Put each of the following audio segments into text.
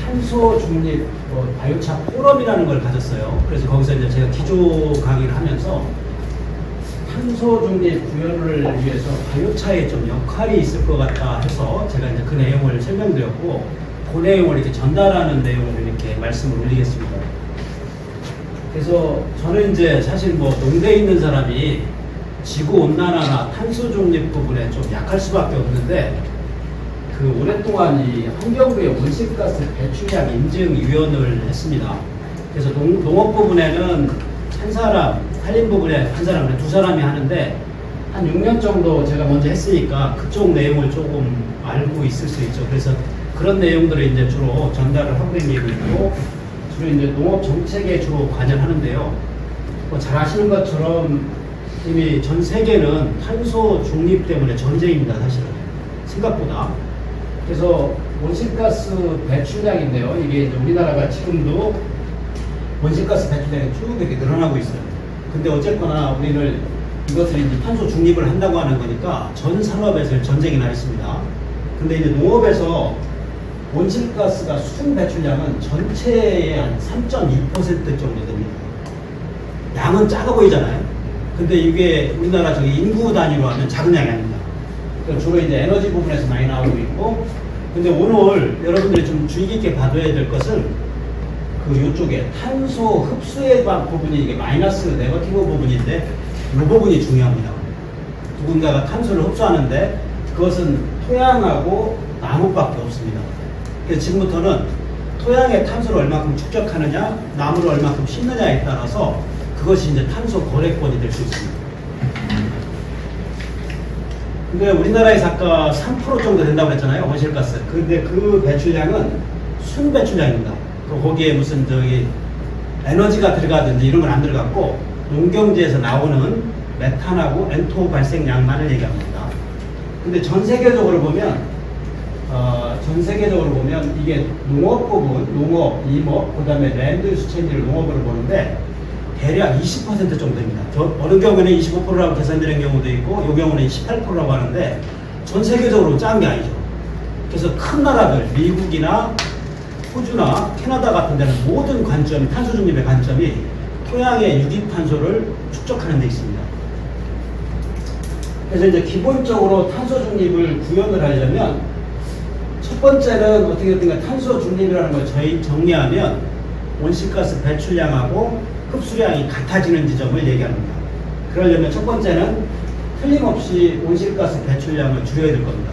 탄소 중립 바이오차 포럼이라는 걸 가졌어요. 그래서 거기서 이제 제가 기조 강의를 하면서 탄소 중립 구현을 위해서 바이오차에 좀 역할이 있을 것 같다 해서 제가 이제 그 내용을 설명드렸고, 그 내용을 이렇게 전달하는 내용을 이렇게 말씀을 올리겠습니다. 그래서 저는 이제 사실 뭐 농대에 있는 사람이 지구 온난화나 탄소 중립 부분에 좀 약할 수밖에 없는데, 그 오랫동안 이 환경부의 온실가스 배출량 인증위원을 했습니다. 그래서 농업 부분에는 한 사람, 산림 부분에 한 사람, 두 사람이 하는데 한 6년 정도 제가 먼저 했으니까 그쪽 내용을 조금 알고 있을 수 있죠. 그래서 그런 내용들을 이제 주로 전달을 하고 있는 있고, 주로 이제 농업 정책에 주로 관여하는데요. 뭐 잘 아시는 것처럼 이미 전 세계는 탄소 중립 때문에 전쟁입니다, 사실은. 생각보다. 그래서 온실가스 배출량인데요. 이게 이제 우리나라가 지금도 온실가스 배출량이 쭉 이렇게 늘어나고 있어요. 근데 어쨌거나 우리는 이것을 이제 탄소 중립을 한다고 하는 거니까 전 산업에서 전쟁이 나 있습니다. 근데 이제 농업에서 온실가스가 순 배출량은 전체의 한 3.2% 정도 됩니다. 양은 작아 보이잖아요. 근데 이게 우리나라 저기 인구 단위로 하면 작은 양이 아닙니다. 주로 이제 에너지 부분에서 많이 나오고 있고, 근데 오늘 여러분들이 좀 주의 깊게 봐둬야 될 것은 그 이쪽에 탄소 흡수의 부분이 이게 마이너스 네거티브 부분인데 이 부분이 중요합니다. 누군가가 탄소를 흡수하는데 그것은 토양하고 나무밖에 없습니다. 그래서 지금부터는 토양에 탄소를 얼마큼 축적하느냐, 나무를 얼마큼 심느냐에 따라서 그것이 이제 탄소 거래권이 될 수 있습니다. 근데 우리나라에서 아까 3% 정도 된다고 했잖아요, 온실가스. 근데 그 배출량은 순 배출량입니다. 거기에 무슨 저기 에너지가 들어가든지 이런 건 안 들어갔고, 농경지에서 나오는 메탄하고 N2O 발생량만을 얘기합니다. 근데 전 세계적으로 보면 이게 농업 부분, 농업, 임업, 그 다음에 랜드 유스 체인지를 농업으로 보는데 대략 20% 정도입니다. 어느 경우는 25%라고 계산되는 경우도 있고, 이 경우는 18%라고 하는데 전 세계적으로 작은 게 아니죠. 그래서 큰 나라들, 미국이나 호주나 캐나다 같은 데는 모든 관점이, 탄소 중립의 관점이 토양의 유기탄소를 축적하는 데 있습니다. 그래서 이제 기본적으로 탄소 중립을 구현을 하려면 첫 번째는 어떻게 됐든가 탄소 중립이라는 걸 정리하면 온실가스 배출량하고 흡수량이 같아지는 지점을 얘기합니다. 그러려면 첫 번째는 틀림없이 온실가스 배출량을 줄여야 될 겁니다.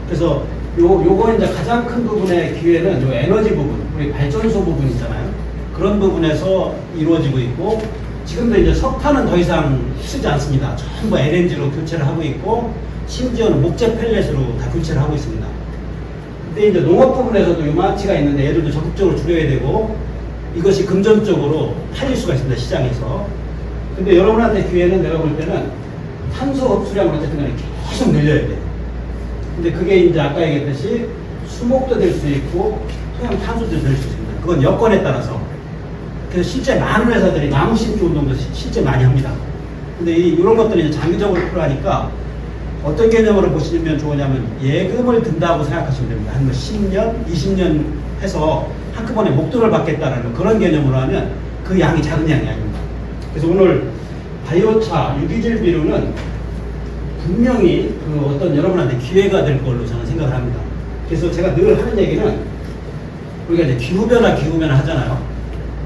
그래서 요거 이제 가장 큰 부분의 기회는 요 에너지 부분, 우리 발전소 부분 있잖아요. 그런 부분에서 이루어지고 있고, 지금도 이제 석탄은 더 이상 쓰지 않습니다. 전부 LNG로 교체를 하고 있고, 심지어는 목재 펠렛으로 다 교체를 하고 있습니다. 근데 이제 농업 부분에서도 요만치가 있는데 얘들도 적극적으로 줄여야 되고, 이것이 금전적으로 팔릴 수가 있습니다, 시장에서. 근데 여러분한테 기회는 내가 볼 때는 탄소 흡수량을 어쨌든 간에 계속 늘려야 돼요. 근데 그게 이제 아까 얘기했듯이 수목도 될 수 있고 토양 탄소도 될 수 있습니다. 그건 여건에 따라서. 그래서 실제 많은 회사들이 나무 심기 운동도 실제 많이 합니다. 근데 이런 것들이 이제 장기적으로 필요하니까 어떤 개념으로 보시면 좋으냐면 예금을 든다고 생각하시면 됩니다. 한 10년, 20년 해서 한꺼번에 목돈을 받겠다는 그런 개념으로 하면 그 양이 작은 양이 아닙니다. 그래서 오늘 바이오차, 유기질 비료는 분명히 그 어떤 여러분한테 기회가 될 걸로 저는 생각을 합니다. 그래서 제가 늘 하는 얘기는 우리가 이제 기후변화 하잖아요.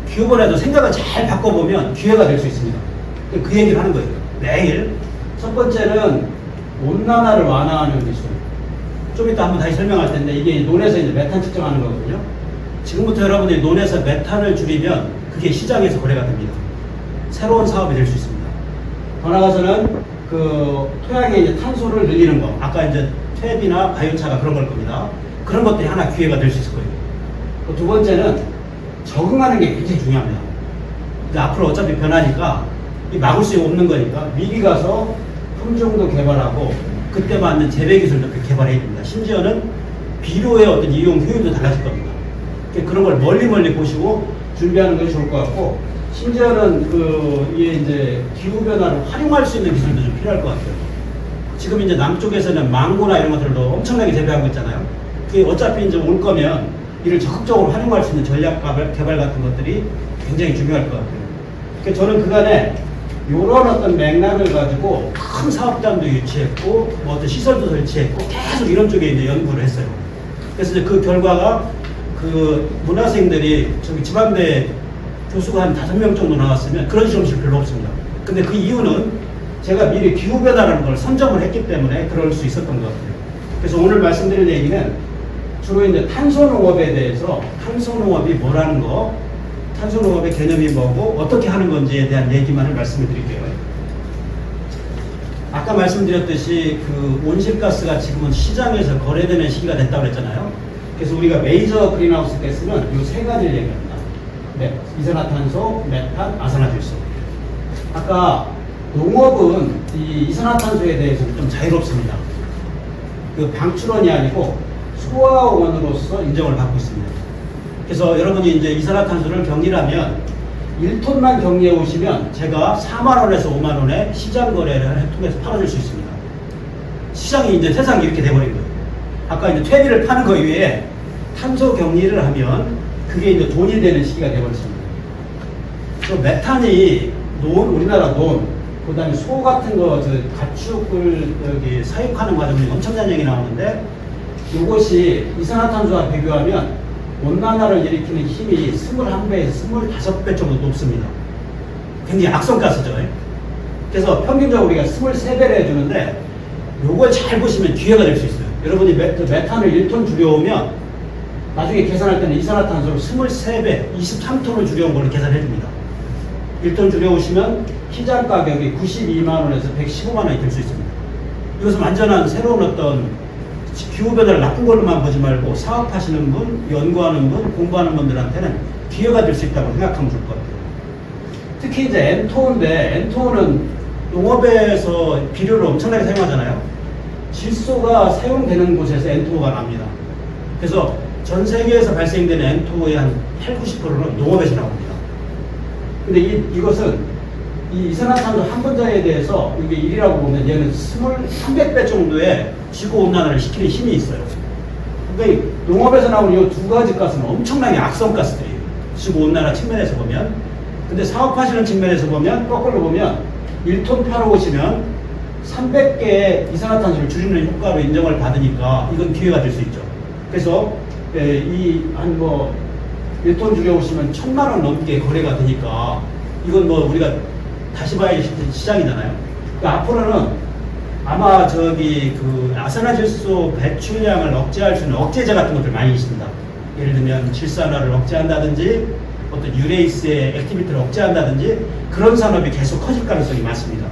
기후변화도 생각을 잘 바꿔보면 기회가 될 수 있습니다. 그 얘기를 하는 거예요. 매일. 첫 번째는 온난화를 완화하는 기술. 좀 이따 한번 다시 설명할 텐데 이게 논에서 이제 메탄 측정하는 거거든요. 지금부터 여러분들이 논에서 메탄을 줄이면 그게 시장에서 거래가 됩니다. 새로운 사업이 될 수 있습니다. 더 나아가서는 그 토양에 이제 탄소를 늘리는 거. 아까 이제 탭이나 바이오차가 그런 걸 겁니다. 그런 것들이 하나 기회가 될 수 있을 거예요. 두 번째는 적응하는 게 굉장히 중요합니다. 근데 앞으로 어차피 변하니까 막을 수 없는 거니까 미리 가서 품종도 개발하고 그때 맞는 재배 기술도 개발해야 됩니다. 심지어는 비료의 어떤 이용 효율도 달라질 겁니다. 그런 걸 멀리 보시고 준비하는 것이 좋을 것 같고, 심지어는 이게 이제 기후변화를 활용할 수 있는 기술도 좀 필요할 것 같아요. 지금 이제 남쪽에서는 망고나 이런 것들도 엄청나게 재배하고 있잖아요. 그게 어차피 이제 올 거면 이를 적극적으로 활용할 수 있는 전략 개발 같은 것들이 굉장히 중요할 것 같아요. 그래서 저는 그간에 이런 어떤 맥락을 가지고 큰 사업단도 유치했고 뭐 어떤 시설도 설치했고 계속 이런 쪽에 이제 연구를 했어요. 그래서 이제 그 결과가 그 문화생들이 저기 지방대 교수가 한 5명 정도 나왔으면 그런 실험실 별로 없습니다. 근데 그 이유는 제가 미리 기후변화라는 걸 선점을 했기 때문에 그럴 수 있었던 것 같아요. 그래서 오늘 말씀드릴 얘기는 주로 이제 탄소농업에 대해서 탄소농업이 뭐라는 거, 탄소농업의 개념이 뭐고 어떻게 하는 건지에 대한 얘기만을 말씀을 드릴게요. 아까 말씀드렸듯이 그 온실가스가 지금은 시장에서 거래되는 시기가 됐다고 그랬잖아요. 그래서 우리가 메이저 그린하우스 가스는 이 세 가지를 얘기합니다. 네, 이산화탄소, 메탄, 아산화질소. 아까 농업은 이 이산화탄소에 대해서는 좀 자유롭습니다. 그 방출원이 아니고 소화원으로서 인정을 받고 있습니다. 그래서 여러분이 이제 이산화탄소를 격리하면 1톤만 격리해 오시면 제가 4만원에서 5만원에 시장 거래를 통해서 팔아줄 수 있습니다. 시장이 이제 세상이 이렇게 돼버린 거예요. 아까 이제 퇴비를 파는 거 위에 탄소 격리를 하면 그게 이제 돈이 되는 시기가 돼버렸습니다. 또 메탄이 우리나라 그 다음에 소 같은 거, 가축을 여기 사육하는 과정이 엄청난 얘기 나오는데 이것이 이산화탄소와 비교하면 온난화를 일으키는 힘이 21배에서 25배 정도 높습니다. 굉장히 악성가스죠. 그래서 평균적으로 우리가 23배를 해주는데 요걸 잘 보시면 기회가 될 수 있어요. 여러분이 메탄을 1톤 줄여오면 나중에 계산할 때는 이산화탄소를 23배, 23톤을 줄여온 걸로 계산해 줍니다. 1톤 줄여오시면 시장 가격이 92만원에서 115만원이 될 수 있습니다. 이것은 완전한 새로운 어떤 기후변화를 나쁜 걸로만 보지 말고 사업하시는 분, 연구하는 분, 공부하는 분들한테는 기회가 될 수 있다고 생각하면 좋을 것 같아요. 특히 이제 엔토어인데 엔토어는 농업에서 비료를 엄청나게 사용하잖아요. 질소가 사용되는 곳에서 엔토어가 납니다. 그래서 전 세계에서 발생되는 엔토어의 한 8, 90%는 농업에서 나옵니다. 근데 이것은 이 이산화탄소 한 분자에 대해서 이게 1이라고 보면 얘는 300배 정도의 지구온난화를 시키는 힘이 있어요. 그러니까 농업에서 나오는 이 두 가지 가스는 엄청나게 악성가스들이에요. 지구온난화 측면에서 보면. 근데 사업하시는 측면에서 보면 거꾸로 보면 1톤 팔아오시면 300개의 이산화탄소를 줄이는 효과로 인정을 받으니까 이건 기회가 될 수 있죠. 그래서 한 1톤 줄여오시면 1,000만원 넘게 거래가 되니까 이건 우리가 다시 봐야 시장이잖아요. 그러니까 앞으로는 아마 아산화질소 배출량을 억제할 수 있는 억제제 같은 것들 많이 있습니다. 예를 들면 질산화를 억제한다든지 어떤 유레이스의 액티비티를 억제한다든지 그런 산업이 계속 커질 가능성이 많습니다.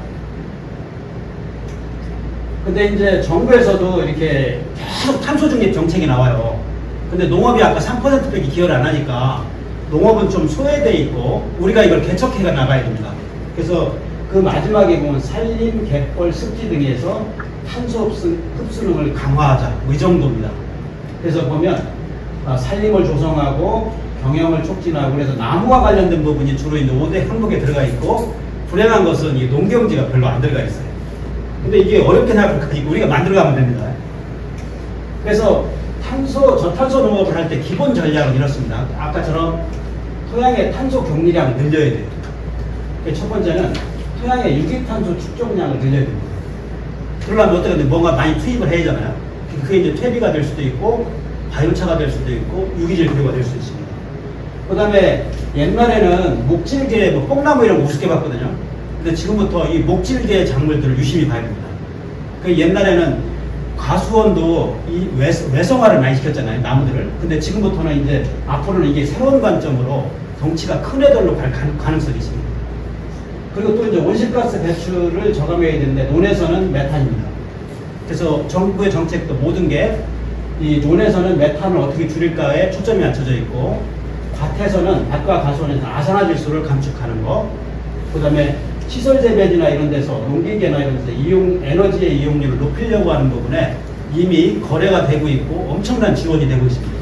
근데 이제 정부에서도 이렇게 계속 탄소 중립 정책이 나와요. 근데 농업이 아까 3%밖에 기여를 안 하니까 농업은 좀 소외돼 있고 우리가 이걸 개척해 나가야 됩니다. 그래서 그 마지막에 보면 산림, 갯벌, 습지 등에서 탄소 흡수능을 강화하자 이 정도입니다. 그래서 보면 산림을 조성하고 경영을 촉진하고 그래서 나무와 관련된 부분이 주로 이제 5대 항목에 들어가 있고 불행한 것은 이 농경지가 별로 안 들어가 있어요. 근데 이게 어렵게 생각하니까 우리가 만들어가면 됩니다. 그래서 저탄소 농업을 할 때 기본 전략은 이렇습니다. 아까처럼 토양의 탄소 격리량을 늘려야 돼요. 첫 번째는 토양의 유기탄소 축적량을 늘려야 됩니다. 그러려면 어떻게 되면 뭔가 많이 투입을 해야 하잖아요. 그게 이제 퇴비가 될 수도 있고 바이오차가 될 수도 있고 유기질 비료가 될 수 있습니다. 그 다음에 옛날에는 목질개, 뽕나무 이런 거 우습게 봤거든요. 근데 지금부터 이 목질개 작물들을 유심히 봐야 됩니다. 옛날에는 가수원도 이 외성화를 많이 시켰잖아요, 나무들을. 근데 지금부터는 이제 앞으로는 이게 새로운 관점으로 덩치가 큰 애들로 갈 가능성이 있습니다. 그리고 또 이제 온실가스 배출을 저감해야 되는데 논에서는 메탄입니다. 그래서 정부의 정책도 모든 게 이 논에서는 메탄을 어떻게 줄일까에 초점이 맞춰져 있고 밭과 가수원에서는 아산화질소를 감축하는 거, 그 다음에 시설 재배지나 이런 데서 농기계나 이런 데서 에너지의 이용률을 높이려고 하는 부분에 이미 거래가 되고 있고 엄청난 지원이 되고 있습니다.